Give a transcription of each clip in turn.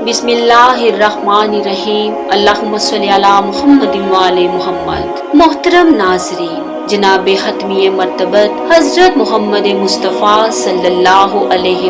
बिस्मिल्लाहिर्रहमानिर्रहीम। अल्लाहुम्मा सल्ली अला मुहम्मद व आले मुहम्मद। मोहतरम नाज़रीन, जनाब हतमी मर्तबत हजरत मोहम्मद मुस्तफ़ा सल्लल्लाहु अलैहि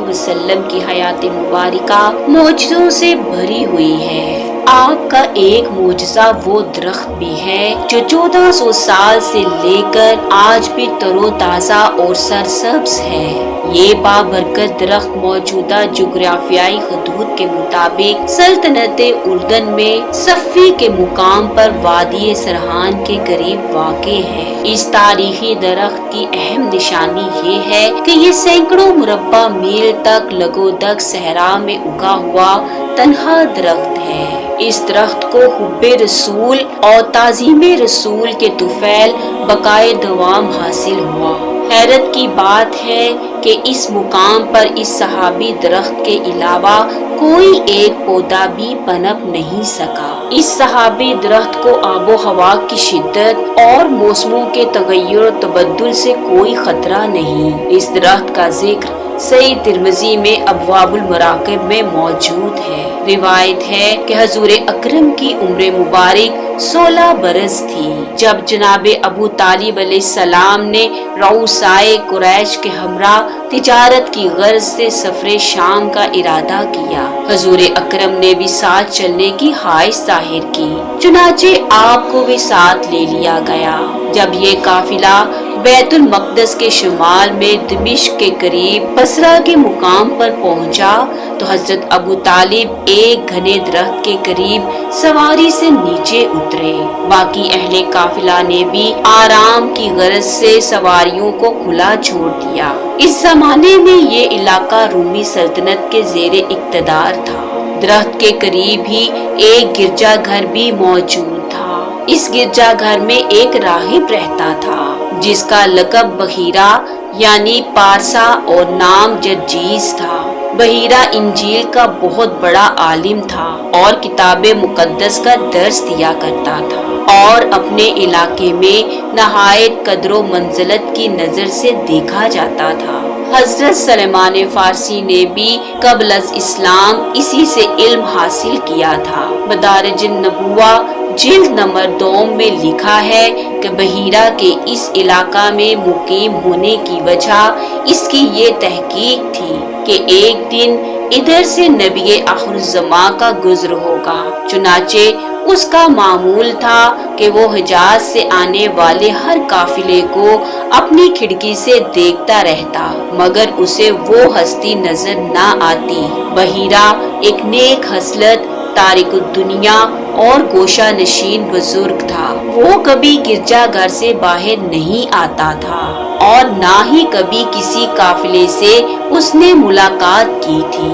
वसल्लम की हयात मुबारका मौजज़ों से भरी हुई है। आपका एक मोजज़ा वो दरख्त भी है जो 1400 साल से लेकर आज भी तरोताज़ा और सरसब्ज है। ये बाबरकत दरख्त मौजूदा जोग्राफियाई हदूद के मुताबिक सल्तनत उर्दन में सफ़ी के मुकाम पर वादी सरहान के करीब वाक़े है। इस तारीखी दरख्त की अहम निशानी ये है कि ये सैकड़ों मुरब्बा मील तक लगोदग सहरा में उगा हुआ तन्हा दरख्त है। इस दरख्त को हुब्बे रसूल और ताज़ीमे रसूल के तुफैल बकाए दवाम हासिल हुआ। हैरत की बात है कि इस मुकाम पर इस सहाबी दरख्त के अलावा कोई एक पौधा भी पनप नहीं सका। इस सहाबी दरख्त को आबो हवा की शिद्दत और मौसमों के तगय्युर तबद्दुल से कोई खतरा नहीं। इस दरख्त का जिक्र सही तिरमिज़ी में अबवाबुल मराकिब में मौजूद है। रिवायत है कि हजूर अकरम की उम्र मुबारक 16 बरस थी जब जनाबे अबू तालिब अलैहिस्सलाम ने रऊसाए कुरैश के हमरा तिजारत की गर्ज से सफरे शाम का इरादा किया। हजूर अकरम ने भी साथ चलने की ख्वाहिश जाहिर की, चुनाचे आपको भी साथ ले लिया गया। जब ये काफिला बैतुल मक़दस के शुमाल में दमिश्क के करीब बसरा के मुकाम पर पहुंचा तो हजरत अबू तालिब एक घने दरख्त के करीब सवारी से नीचे उतरे। बाकी अहले काफिला ने भी आराम की गरज से सवारियों को खुला छोड़ दिया। इस जमाने में ये इलाका रूमी सल्तनत के जेर इक़्तिदार था। दरख्त के करीब ही एक गिरजा घर भी मौजूद था। इस गिरजा घर में एक राहिब रहता था जिसका लक़ब बहीरा यानी पारसा और नाम जर्जीस था। बहीरा इंजील का बहुत बड़ा आलिम था और किताबे मुकद्दस का दर्स दिया करता था और अपने इलाके में नहायत कदरो मंजिलत की नजर से देखा जाता था। हजरत सलेमान फारसी ने भी कबल अज़ इस्लाम इसी से इल्म हासिल किया था। मदारिजुन नबुवा जिल्द नंबर 2 में लिखा है कि बहीरा के इस इलाका में मुकीम होने की वजह इसकी ये तहकीक थी कि एक दिन इधर से नबी आखिरुज़्ज़मा का गुज़र होगा। चुनाचे उसका मामूल था कि वो हिजाज से आने वाले हर काफिले को अपनी खिड़की से देखता रहता, मगर उसे वो हस्ती नजर ना आती। बहीरा एक नेक हसलत, तारिक दुनिया और गोशा नशीन बुजुर्ग था। वो कभी गिरजा घर से बाहर नहीं आता था और ना ही कभी किसी काफिले से उसने मुलाकात की थी।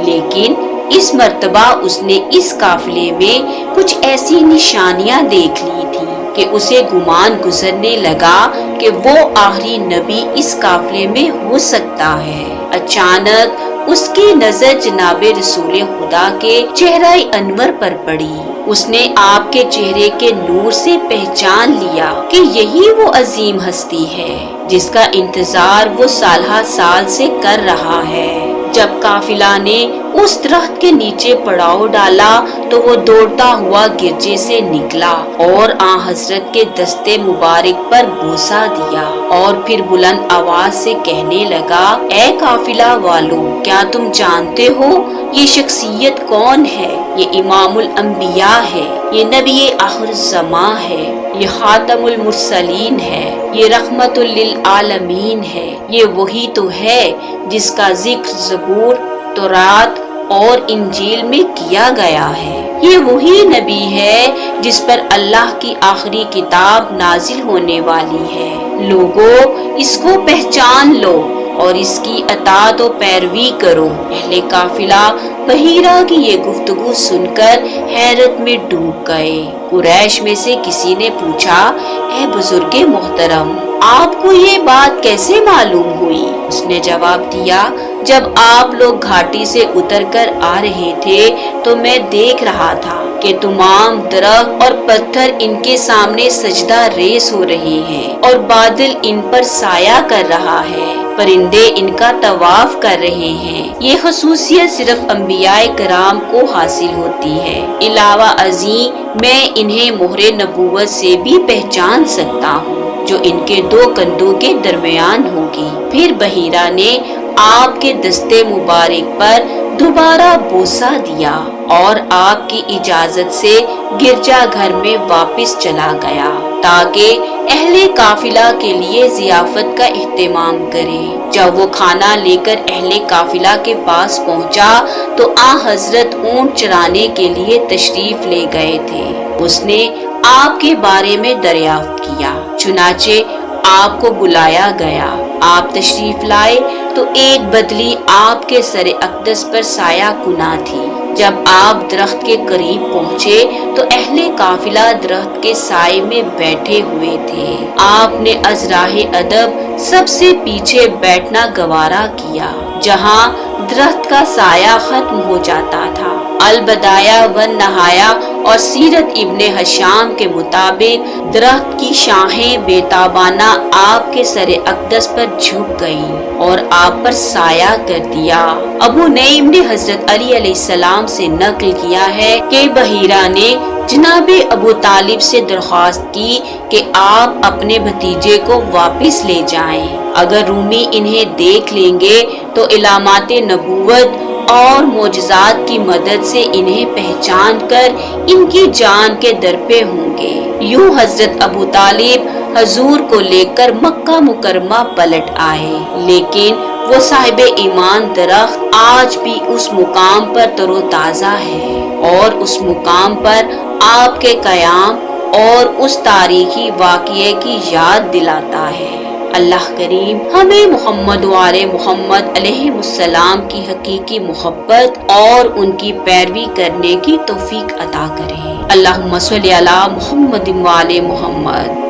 लेकिन इस मर्तबा उसने इस काफिले में कुछ ऐसी निशानियां देख ली थी कि उसे गुमान गुजरने लगा कि वो आखिरी नबी इस काफिले में हो सकता है। अचानक उसकी नजर जनाबे रसूल खुदा के चेहरा अनवर पर पड़ी। उसने आपके चेहरे के नूर से पहचान लिया कि यही वो अजीम हस्ती है जिसका इंतजार वो साल साल से कर रहा है। जब काफिला ने उस दरख्त के नीचे पड़ाव डाला तो वो दौड़ता हुआ गिरजे से निकला और आ हजरत के दस्ते मुबारक पर बोसा दिया और फिर बुलंद आवाज से कहने लगा, ए काफिला वालों, क्या तुम जानते हो ये शख्सियत कौन है? ये इमामुल अंबिया है, ये नबी आखिरुज़्ज़मा है, ये खातमुल मुरसलीन है, ये रहमतुल लिल आलमीन है। ये वही तो है जिसका जिक्र ज़बूर, तौरात और इंजील में किया गया है। ये वही नबी है जिस पर अल्लाह की आखिरी किताब नाजिल होने वाली है। लोगों, इसको पहचान लो और इसकी अताअत और पैरवी करो। अहले काफिला बहीरा की ये गुफ्तगू सुनकर हैरत में डूब गए। कुरैश में से किसी ने पूछा, ए बुजुर्गे मोहतरम, आपको ये बात कैसे मालूम हुई? उसने जवाब दिया, जब आप लोग घाटी से उतरकर आ रहे थे तो मैं देख रहा था कि तमाम दरख्त और पत्थर इनके सामने सजदा रेस हो रहे हैं और बादल इन पर साया कर रहा है। परिंदे इनका तवाफ कर रहे हैं। ये खसूसियत सिर्फ अंबियाए कराम को हासिल होती है। इलावा अजी मैं इन्हें मोहरे नबूवत से भी पहचान सकता हूँ जो इनके दो कंधों के दरमियान होगी। फिर बहीरा ने आपके दस्ते मुबारक पर दोबारा बोसा दिया और आपकी इजाजत से गिरजा घर में वापस चला गया ताकि अहले काफिला के लिए जियाफत का इह्तिमाम करे। जब वो खाना लेकर अहले काफिला के पास पहुंचा तो आ हजरत ऊंट चराने के लिए तशरीफ ले गए थे। उसने आपके बारे में दरियाफ्त किया, चुनाचे आपको बुलाया गया। आप तशरीफ लाए तो एक बदली आपके सरे अक़दस पर साया कुना थी। जब आप दरख्त के करीब पहुँचे तो अहले काफिला दरख्त के साए में बैठे हुए थे। आपने अज़राहे अदब सबसे पीछे बैठना गवारा किया जहाँ दरख्त का साया खत्म हो जाता था। अलबदाया वन नहाया और सीरत इब्ने हशाम के मुताबिक दरख्त की शाखें बेताबाना आपके सरे अक़दस पर झुक गईं और आप पर साया कर दिया। अबू नईम ने हजरत अली अलैहिस्सलाम से नकल किया है कि बहीरा ने जनाबे अबू तालिब से दरख्वास्त की कि आप अपने भतीजे को वापस ले जाएं। अगर रूमी इन्हें देख लेंगे तो इलामाते नबूवत और मोजज़ात की मदद से इन्हें पहचान कर इनकी जान के दर पे होंगे। यूं हजरत अबू तालिब हजूर को लेकर मक्का मुकरमा पलट आए, लेकिन वो साहिब ईमान दरख्त आज भी उस मुकाम पर तरोताज़ा है और उस मुकाम पर आपके कयाम और उस तारीखी वाक़ये की याद दिलाता है। अल्लाह करीम हमें मोहम्मद वाले मोहम्मद अलैहिस्सलाम की हकीकी मोहब्बत और उनकी पैरवी करने की तौफीक अता करे। अल्लाहुम्मा सल्ली अला मुहम्मद वाले मोहम्मद।